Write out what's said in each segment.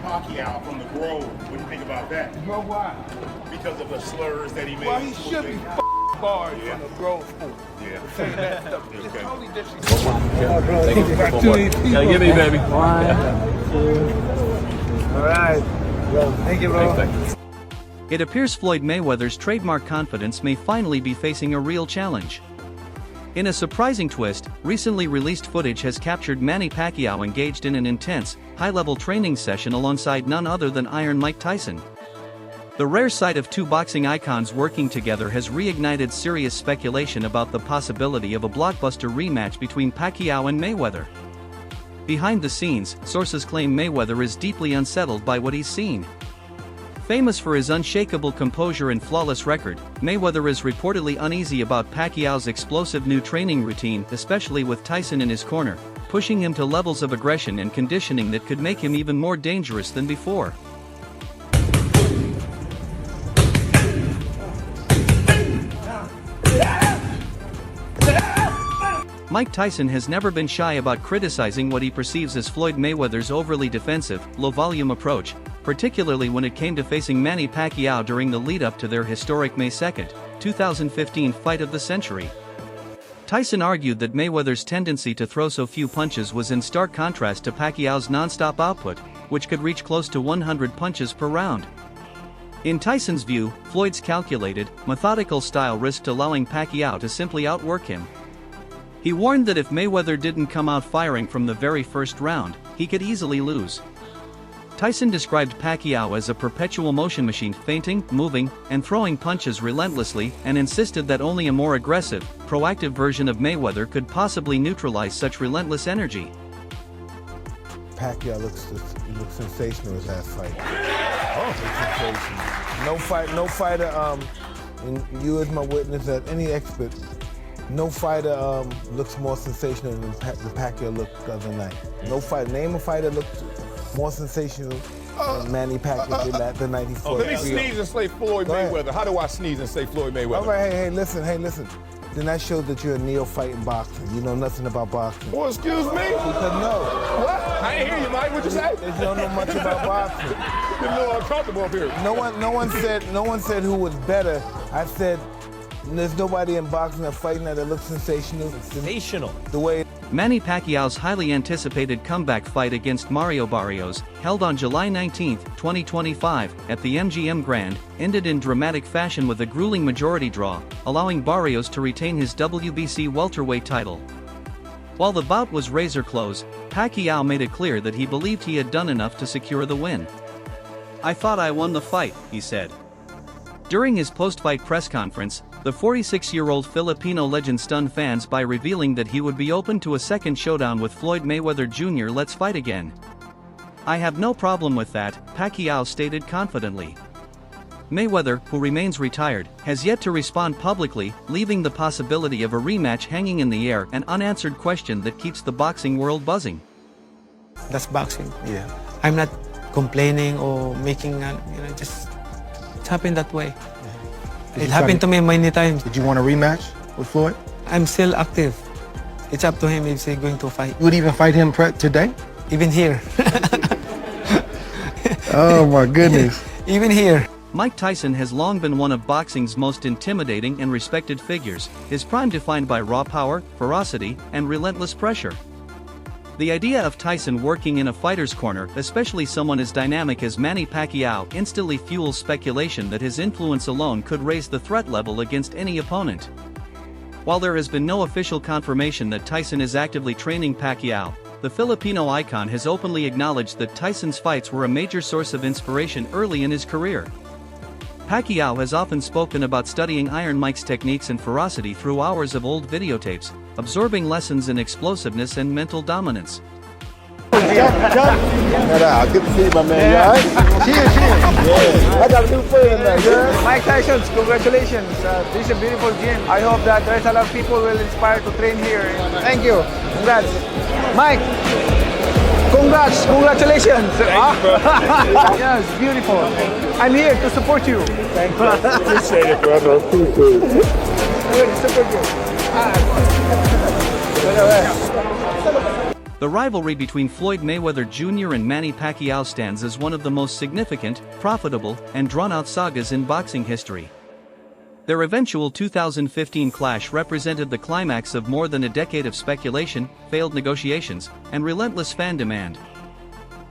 Pacquiao from the Grove. What do you think about that? Bro, why? Because of the slurs that he made. Well, he should be barred from the Grove School. Yeah. Saying that stuff. It's totally disrespectful. Yeah, give me, baby. One, two. All right. Well, thank you, bro. It appears Floyd Mayweather's trademark confidence may finally be facing a real challenge. In a surprising twist, recently released footage has captured Manny Pacquiao engaged in an intense, high-level training session alongside none other than Iron Mike Tyson. The rare sight of two boxing icons working together has reignited serious speculation about the possibility of a blockbuster rematch between Pacquiao and Mayweather. Behind the scenes, sources claim Mayweather is deeply unsettled by what he's seen. Famous for his unshakable composure and flawless record, Mayweather is reportedly uneasy about Pacquiao's explosive new training routine, especially with Tyson in his corner, pushing him to levels of aggression and conditioning that could make him even more dangerous than before. Mike Tyson has never been shy about criticizing what he perceives as Floyd Mayweather's overly defensive, low-volume approach, particularly when it came to facing Manny Pacquiao during the lead-up to their historic May 2, 2015 fight of the century. Tyson argued that Mayweather's tendency to throw so few punches was in stark contrast to Pacquiao's non-stop output, which could reach close to 100 punches per round. In Tyson's view, Floyd's calculated, methodical style risked allowing Pacquiao to simply outwork him. He warned that if Mayweather didn't come out firing from the very first round, he could easily lose. Tyson described Pacquiao as a perpetual motion machine, feinting, moving, and throwing punches relentlessly, and insisted that only a more aggressive, proactive version of Mayweather could possibly neutralize such relentless energy. Pacquiao looks sensational his last fight. Oh, sensational. No fighter, and you as my witness, as any expert, no fighter looks more sensational than the Pacquiao looked the other night. No fighter, name a fighter looked more sensational than Manny Pacquiao did the night he fought. Let me sneeze and say Floyd Mayweather. How do I sneeze and say Floyd Mayweather? All right, hey, listen. Then that shows that you're a neophyte in boxing. You know nothing about boxing. Well, excuse me? Because no. What? I ain't hear you, Mike. What'd you say? You don't know much about boxing. You're a little uncomfortable up here. No one said who was better. I said there's nobody in boxing that's fighting that looks sensational. Sensational. The way Manny Pacquiao's highly anticipated comeback fight against Mario Barrios, held on July 19, 2025, at the MGM Grand, ended in dramatic fashion with a grueling majority draw, allowing Barrios to retain his WBC welterweight title. While the bout was razor close, Pacquiao made it clear that he believed he had done enough to secure the win. "I thought I won the fight," he said. During his post-fight press conference, the 46-year-old Filipino legend stunned fans by revealing that he would be open to a second showdown with Floyd Mayweather Jr. "Let's fight again. I have no problem with that," Pacquiao stated confidently. Mayweather, who remains retired, has yet to respond publicly, leaving the possibility of a rematch hanging in the air, an unanswered question that keeps the boxing world buzzing. That's boxing. yeah. I'm not complaining or making, just it happened that way. It happened to me many times. Did you want a rematch with Floyd? I'm still active. It's up to him if he's going to fight. You would even fight him today? Even here. Oh my goodness. Even here. Mike Tyson has long been one of boxing's most intimidating and respected figures, his prime defined by raw power, ferocity, and relentless pressure. The idea of Tyson working in a fighter's corner, especially someone as dynamic as Manny Pacquiao, instantly fuels speculation that his influence alone could raise the threat level against any opponent. While there has been no official confirmation that Tyson is actively training Pacquiao, the Filipino icon has openly acknowledged that Tyson's fights were a major source of inspiration early in his career. Pacquiao has often spoken about studying Iron Mike's techniques and ferocity through hours of old videotapes, absorbing lessons in explosiveness and mental dominance. Good to see you, my man. You all right? Cheers. Yeah. I got a new friend now, girl. Mike Tyson, congratulations. This is a beautiful gym. I hope that there's a lot of people will inspire to train here. Thank you. Congrats. Mike, congratulations. Yes, beautiful. I'm here to support you. Thank you. Appreciate it, brother. Appreciate it. Good, support you. The rivalry between Floyd Mayweather Jr. and Manny Pacquiao stands as one of the most significant, profitable, and drawn-out sagas in boxing history. Their eventual 2015 clash represented the climax of more than a decade of speculation, failed negotiations, and relentless fan demand.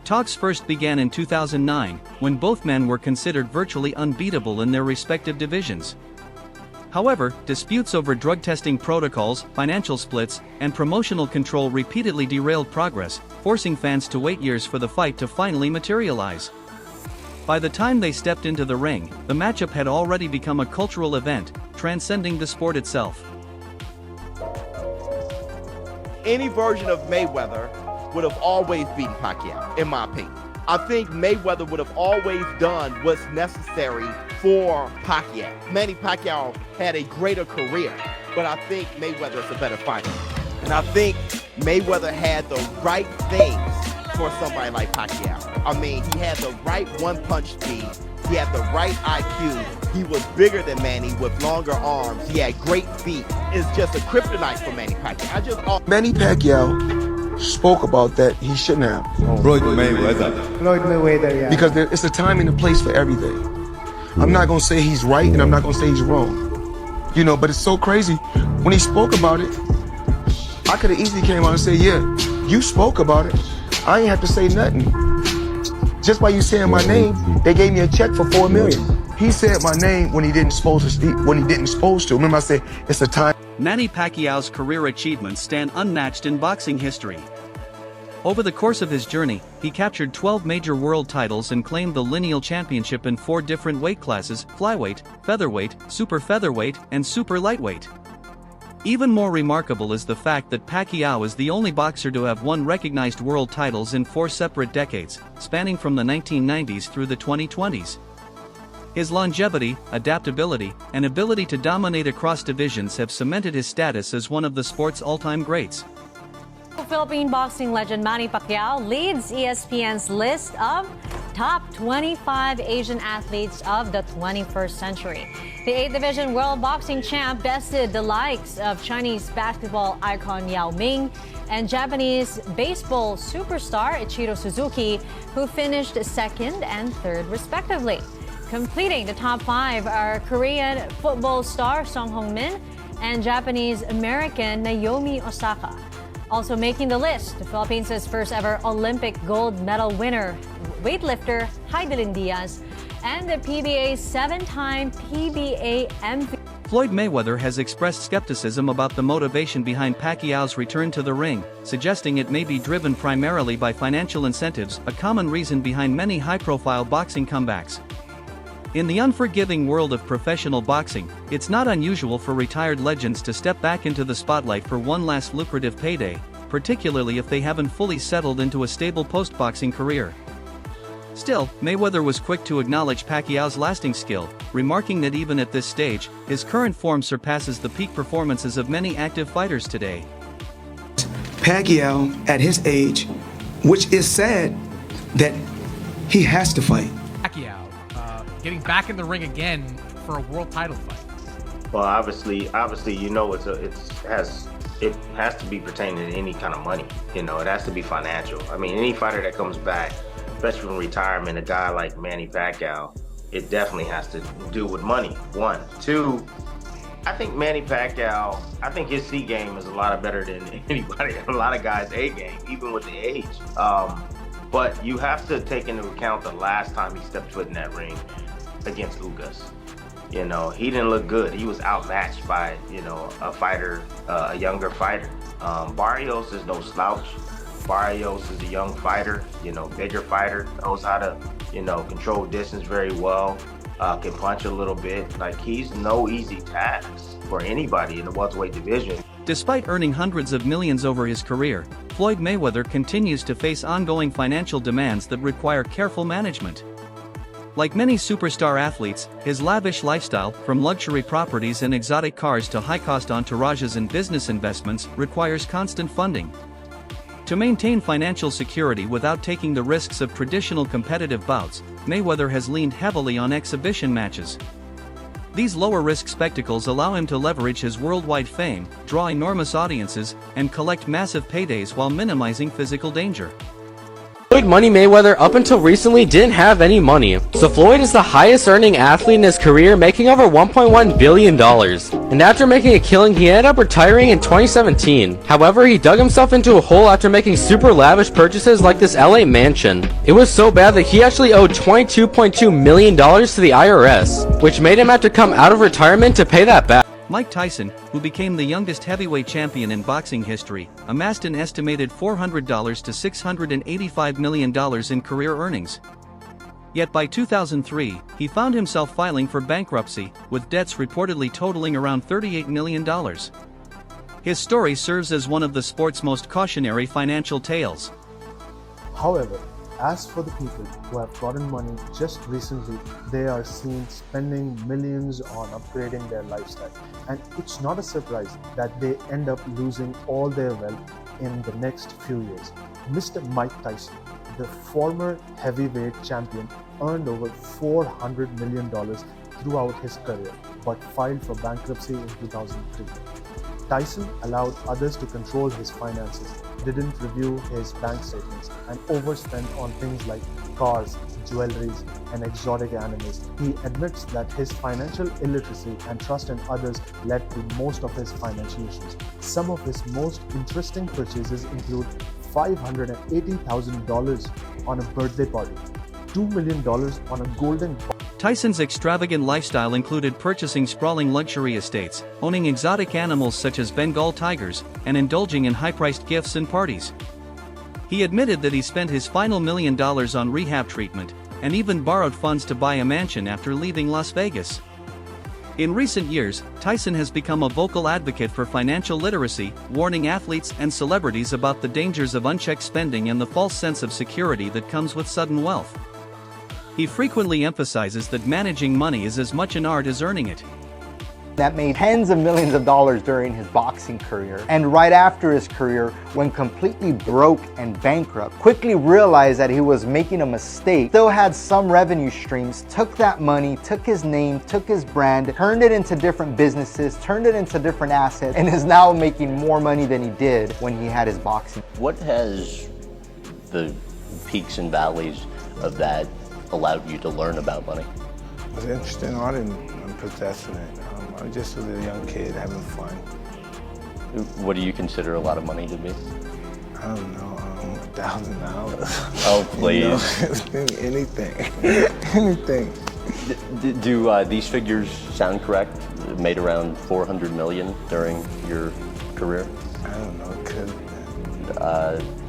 Talks first began in 2009, when both men were considered virtually unbeatable in their respective divisions. However, disputes over drug testing protocols, financial splits, and promotional control repeatedly derailed progress, forcing fans to wait years for the fight to finally materialize. By the time they stepped into the ring, the matchup had already become a cultural event, transcending the sport itself. Any version of Mayweather would have always beaten Pacquiao, in my opinion. I think Mayweather would have always done what's necessary for Pacquiao. Manny Pacquiao had a greater career, but I think Mayweather is a better fighter. And I think Mayweather had the right things for somebody like Pacquiao. I mean, he had the right one-punch speed. He had the right IQ. He was bigger than Manny with longer arms. He had great feet. It's just a kryptonite for Manny Pacquiao. Manny Pacquiao spoke about that he shouldn't have. Floyd Mayweather. Floyd Mayweather, yeah. Because it's a time and a place for everything. I'm not gonna say he's right and I'm not gonna say he's wrong. You know, but it's so crazy. When he spoke about it, I could have easily came out and said, yeah, you spoke about it. I ain't have to say nothing. Just by you saying my name, they gave me a check for $4 million. He said my name when he didn't supposed to. Remember I said, it's a time. Manny Pacquiao's career achievements stand unmatched in boxing history. Over the course of his journey, he captured 12 major world titles and claimed the lineal championship in 4 different weight classes: flyweight, featherweight, super featherweight, and super lightweight. Even more remarkable is the fact that Pacquiao is the only boxer to have won recognized world titles in 4 separate decades, spanning from the 1990s through the 2020s. His longevity, adaptability, and ability to dominate across divisions have cemented his status as one of the sport's all-time greats. Philippine boxing legend Manny Pacquiao leads ESPN's list of top 25 Asian athletes of the 21st century. The 8th Division World Boxing Champ bested the likes of Chinese basketball icon Yao Ming and Japanese baseball superstar Ichiro Suzuki, who finished 2nd and 3rd respectively. Completing the top 5 are Korean football star Song Hong-min and Japanese-American Naomi Osaka. Also making the list, the Philippines' first ever Olympic gold medal winner, weightlifter Heidelin Diaz, and the PBA's 7-time PBA MVP. Floyd Mayweather has expressed skepticism about the motivation behind Pacquiao's return to the ring, suggesting it may be driven primarily by financial incentives, a common reason behind many high-profile boxing comebacks. In the unforgiving world of professional boxing, it's not unusual for retired legends to step back into the spotlight for one last lucrative payday, particularly if they haven't fully settled into a stable post-boxing career. Still, Mayweather was quick to acknowledge Pacquiao's lasting skill, remarking that even at this stage, his current form surpasses the peak performances of many active fighters today. Pacquiao, at his age, which is sad that he has to fight. Pacquiao getting back in the ring again for a world title fight. Well, obviously, you know, it has to be pertaining to any kind of money. You know, it has to be financial. I mean, any fighter that comes back, especially from retirement, a guy like Manny Pacquiao, it definitely has to do with money. 1, 2. I think Manny Pacquiao, I think his C game is a lot better than anybody, a lot of guys' A game, even with the age. But you have to take into account the last time he stepped foot in that ring against Ugas. You know, he didn't look good. He was outmatched by, you know, a fighter, a younger fighter. Barrios is no slouch. Barrios is a young fighter, you know, bigger fighter, knows how to, you know, control distance very well, can punch a little bit. Like, he's no easy task for anybody in the welterweight division. Despite earning hundreds of millions over his career, Floyd Mayweather continues to face ongoing financial demands that require careful management. Like many superstar athletes, his lavish lifestyle, from luxury properties and exotic cars to high-cost entourages and business investments, requires constant funding. To maintain financial security without taking the risks of traditional competitive bouts, Mayweather has leaned heavily on exhibition matches. These lower-risk spectacles allow him to leverage his worldwide fame, draw enormous audiences, and collect massive paydays while minimizing physical danger. Floyd Money Mayweather up until recently didn't have any money, so Floyd is the highest earning athlete in his career, making over $1.1 billion. And after making a killing, he ended up retiring in 2017. However, he dug himself into a hole after making super lavish purchases like this LA mansion. It was so bad that he actually owed $22.2 million to the IRS, which made him have to come out of retirement to pay that back. Mike Tyson, who became the youngest heavyweight champion in boxing history, amassed an estimated $400 to $685 million in career earnings. Yet by 2003, he found himself filing for bankruptcy, with debts reportedly totaling around $38 million. His story serves as one of the sport's most cautionary financial tales. However, as for the people who have gotten money just recently, they are seen spending millions on upgrading their lifestyle. And it's not a surprise that they end up losing all their wealth in the next few years. Mr. Mike Tyson, the former heavyweight champion, earned over $400 million throughout his career, but filed for bankruptcy in 2003. Tyson allowed others to control his finances, didn't review his bank statements, and overspent on things like cars, jewelry, and exotic animals. He admits that his financial illiteracy and trust in others led to most of his financial issues. Some of his most interesting purchases include $580,000 on a birthday party, $2 million on a golden. Tyson's extravagant lifestyle included purchasing sprawling luxury estates, owning exotic animals such as Bengal tigers, and indulging in high-priced gifts and parties. He admitted that he spent his final $1 million on rehab treatment, and even borrowed funds to buy a mansion after leaving Las Vegas. In recent years, Tyson has become a vocal advocate for financial literacy, warning athletes and celebrities about the dangers of unchecked spending and the false sense of security that comes with sudden wealth. He frequently emphasizes that managing money is as much an art as earning it. That made tens of millions of dollars during his boxing career, and right after his career, when completely broke and bankrupt, quickly realized that he was making a mistake, still had some revenue streams, took that money, took his name, took his brand, turned it into different businesses, turned it into different assets, and is now making more money than he did when he had his boxing. What has the peaks and valleys of that allowed you to learn about money? It was interesting. I didn't possess it. I just was a young kid having fun. What do you consider a lot of money to be? I don't know, $1,000. Oh, please. Anything. Anything. Do these figures sound correct? Made around $400 million during your career? I don't know, it could.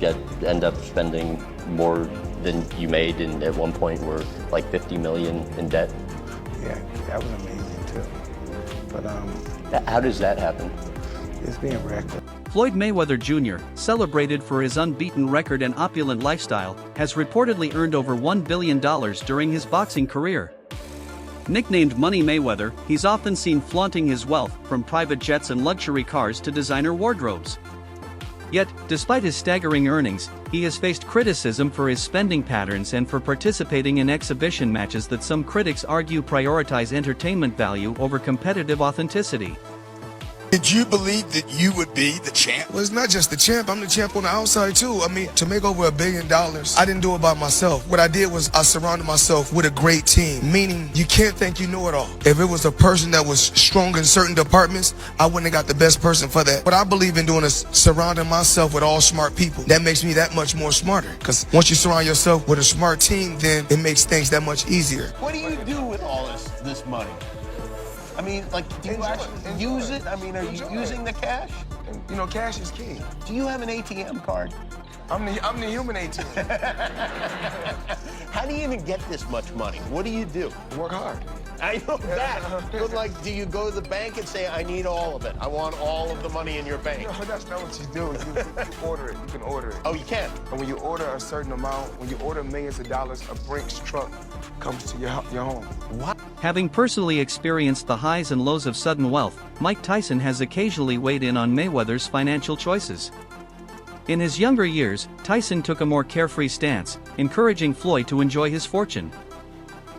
Yet end up spending more than you made, and at one point were like $50 million in debt? Yeah, that was amazing too. But how does that happen? It's being reckless. Floyd Mayweather Jr., celebrated for his unbeaten record and opulent lifestyle, has reportedly earned over $1 billion during his boxing career. Nicknamed Money Mayweather, he's often seen flaunting his wealth, from private jets and luxury cars to designer wardrobes. Yet, despite his staggering earnings, he has faced criticism for his spending patterns and for participating in exhibition matches that some critics argue prioritize entertainment value over competitive authenticity. Did you believe that you would be the champ? Well, it's not just the champ. I'm the champ on the outside, too. I mean, to make over $1 billion, I didn't do it by myself. What I did was I surrounded myself with a great team, meaning you can't think you know it all. If it was a person that was strong in certain departments, I wouldn't have got the best person for that. What I believe in doing is surrounding myself with all smart people. That makes me that much more smarter, because once you surround yourself with a smart team, then it makes things that much easier. What do you do with all this money? I mean, like, do you actually use it? I mean, are you using the cash? You know, cash is king. Do you have an ATM card? I'm the human ATM. How do you even get this much money? What do you do? Work hard. I know that. But, like, do you go to the bank and say, I need all of it? I want all of the money in your bank. No, that's not what you do. You order it. You can order it. Oh, you can? And when you order a certain amount, when you order millions of dollars, a Brinks truck comes to your home. What? Having personally experienced the highs and lows of sudden wealth, Mike Tyson has occasionally weighed in on Mayweather's financial choices. In his younger years, Tyson took a more carefree stance, encouraging Floyd to enjoy his fortune.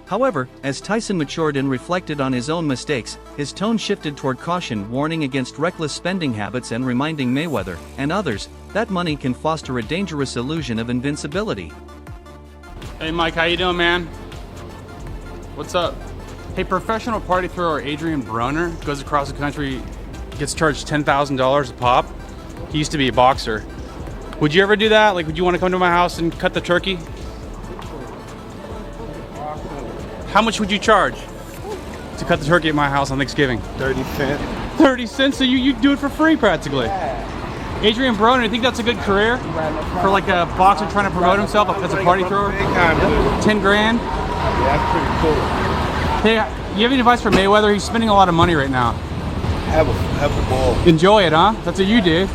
However, as Tyson matured and reflected on his own mistakes, his tone shifted toward caution, warning against reckless spending habits and reminding Mayweather, and others, that money can foster a dangerous illusion of invincibility. Hey Mike, how you doing, man? What's up? Hey, professional party thrower Adrian Broner goes across the country, gets charged $10,000 a pop. He used to be a boxer. Would you ever do that? Like, would you want to come to my house and cut the turkey? How much would you charge to cut the turkey at my house on Thanksgiving? 30 cents. 30 cents? So you do it for free practically. Adrian Broner, you think that's a good career for like a boxer trying to promote himself as a party thrower? 10 grand? Yeah, that's pretty cool. Hey, you have any advice for Mayweather? He's spending a lot of money right now. Have a ball. Enjoy it, huh? That's what you do.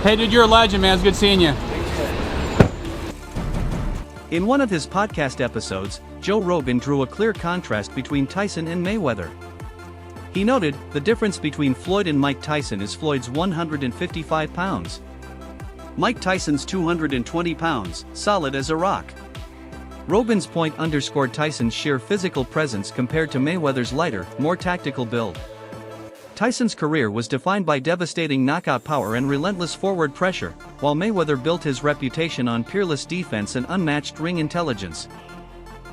Hey dude, you're a legend, man. It's good seeing you. In one of his podcast episodes, Joe Rogan drew a clear contrast between Tyson and Mayweather. He noted, the difference between Floyd and Mike Tyson is Floyd's 155 pounds. Mike Tyson's 220 pounds, solid as a rock. Rogan's point underscored Tyson's sheer physical presence compared to Mayweather's lighter, more tactical build. Tyson's career was defined by devastating knockout power and relentless forward pressure, while Mayweather built his reputation on peerless defense and unmatched ring intelligence.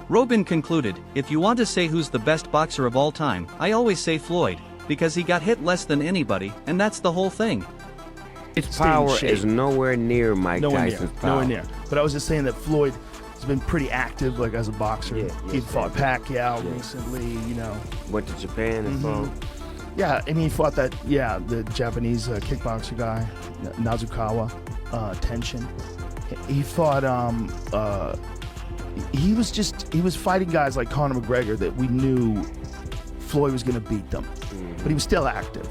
Rogan concluded, if you want to say who's the best boxer of all time, I always say Floyd, because he got hit less than anybody, and that's the whole thing. Its power is nowhere near Mike Tyson's power. Nowhere near. But I was just saying that Floyd has been pretty active, like as a boxer. He fought Pacquiao recently, you know. Went to Japan and fought. Yeah, and he fought that, the Japanese kickboxer guy, Nazukawa, Tenshin. He fought, he was fighting guys like Conor McGregor that we knew Floyd was going to beat them, but he was still active.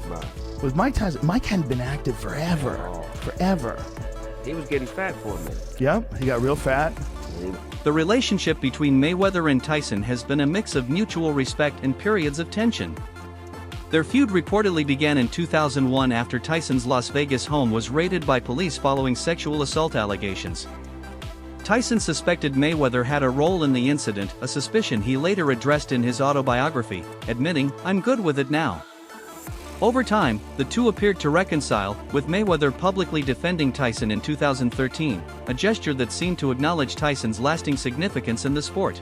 With Mike Tyson, Mike hadn't been active forever. He was getting fat for a minute. Yep, he got real fat. The relationship between Mayweather and Tyson has been a mix of mutual respect and periods of tension. Their feud reportedly began in 2001 after Tyson's Las Vegas home was raided by police following sexual assault allegations. Tyson suspected Mayweather had a role in the incident, a suspicion he later addressed in his autobiography, admitting, "I'm good with it now." Over time, the two appeared to reconcile, with Mayweather publicly defending Tyson in 2013, a gesture that seemed to acknowledge Tyson's lasting significance in the sport.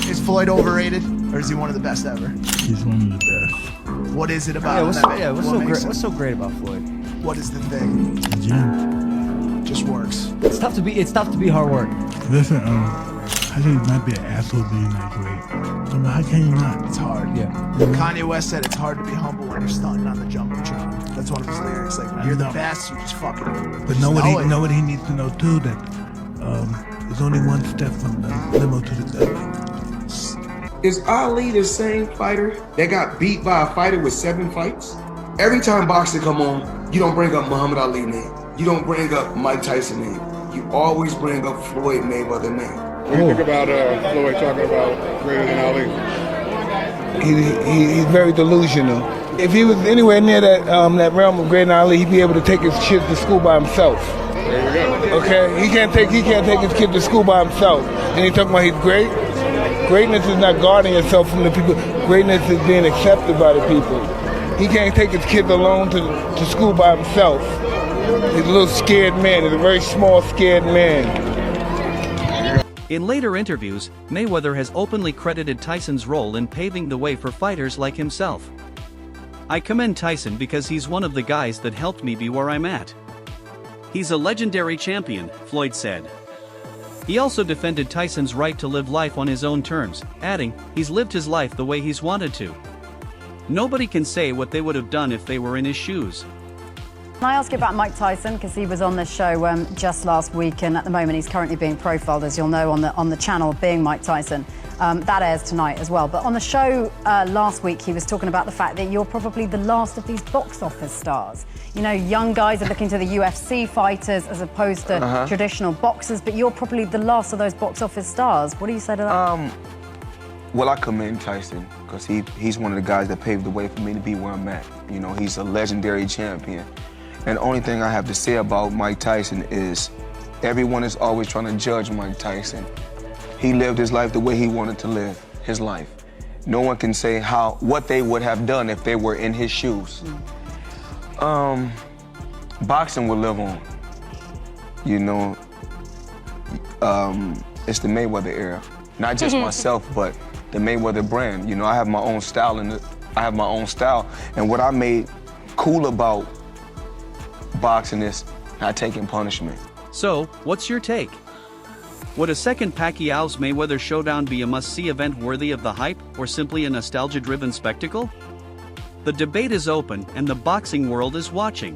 Is Floyd overrated, or is he one of the best ever? He's one of the best. What is it about him? What's so great about Floyd? What is the thing? The gym. Just works. It's tough to be hard work. Listen, I think it might be an asshole being that great. So how can you not? It's hard. Yeah. Kanye West said it's hard to be humble when you're stunting on the jumbotron. That's one of his lyrics. Like, when you're the best, you just fucking. But know what he needs to know too, that there's only one step from the limo to the devil. Is Ali the same fighter that got beat by a fighter with 7 fights? Every time boxing come on, you don't bring up Muhammad Ali name. You don't bring up Mike Tyson name. You always bring up Floyd Mayweather name. What do you think about Floyd talking about greater than Ali? He's very delusional. If he was anywhere near that realm of greater than Ali, he'd be able to take his kid to school by himself. There you go. Okay, he can't take his kid to school by himself. And he talking about he's great. Greatness is not guarding yourself from the people. Greatness is being accepted by the people. He can't take his kids alone to school by himself. He's a little scared man. He's a very small, scared man. In later interviews, Mayweather has openly credited Tyson's role in paving the way for fighters like himself. "I commend Tyson because he's one of the guys that helped me be where I'm at. He's a legendary champion," Floyd said. He also defended Tyson's right to live life on his own terms, adding, "He's lived his life the way he's wanted to. Nobody can say what they would have done if they were in his shoes." Can I ask you about Mike Tyson, because he was on this show just last week, and at the moment he's currently being profiled, as you'll know, on the channel Being Mike Tyson. That airs tonight as well. But on the show last week, he was talking about the fact that you're probably the last of these box office stars. You know, young guys are looking to the UFC fighters as opposed to traditional boxers, but you're probably the last of those box office stars. What do you say to that? Well, I commend Tyson because he's one of the guys that paved the way for me to be where I'm at. You know, he's a legendary champion. And the only thing I have to say about Mike Tyson is everyone is always trying to judge Mike Tyson. He lived his life the way he wanted to live his life. No one can say what they would have done if they were in his shoes. Boxing will live on. You know, it's the Mayweather era. Not just myself, but the Mayweather brand. You know, I have my own style, and what I made cool about boxing is not taking punishment. So, what's your take? Would a second Pacquiao's Mayweather showdown be a must-see event worthy of the hype, or simply a nostalgia-driven spectacle? The debate is open, and the boxing world is watching.